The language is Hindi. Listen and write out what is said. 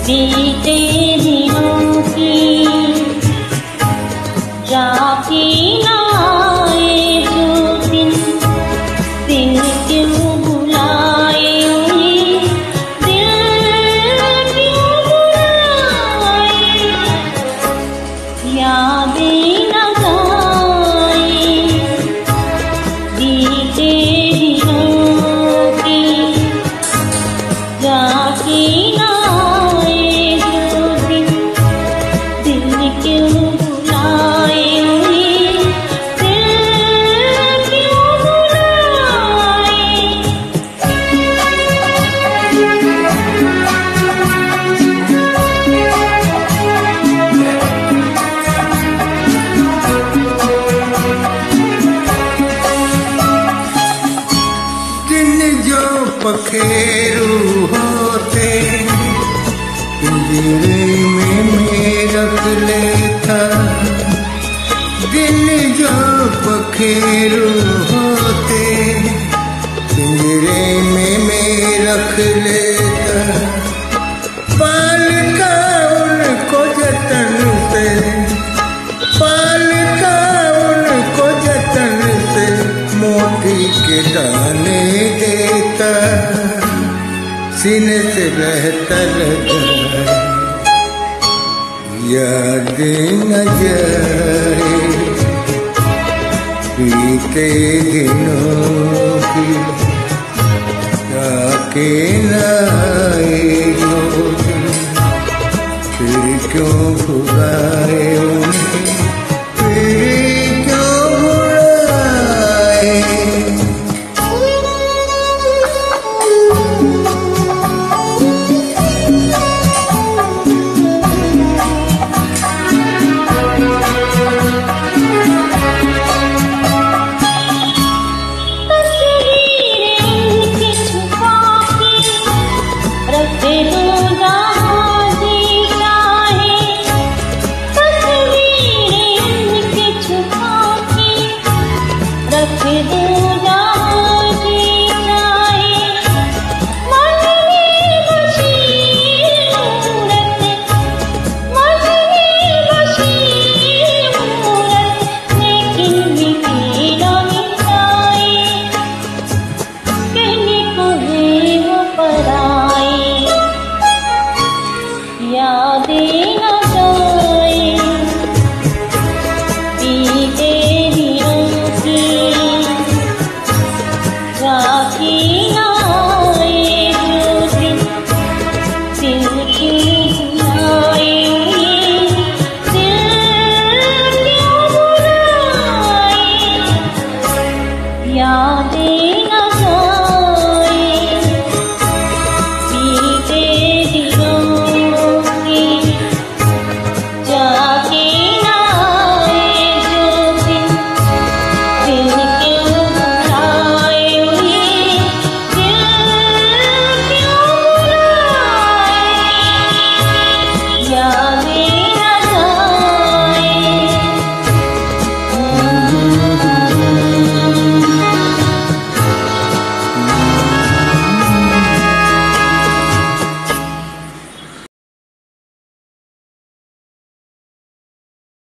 बीते दिनों की जाके ना आए जो दिन क्यों बुलाए उन्हें, दिल क्यों बुलाए, यादें न गाए बीते दिनों की जाके ना पखेरु होते पिंजरे में मैं रख लेता, दिल जो पखेरु होते पिंजरे में मैं रख लेता, पालता उनको जतन से, पालता उनको जतन से, मोती के दाने देता, सीने से बहता जाए, याद न जाए बीते दिनों की, जाके न आए।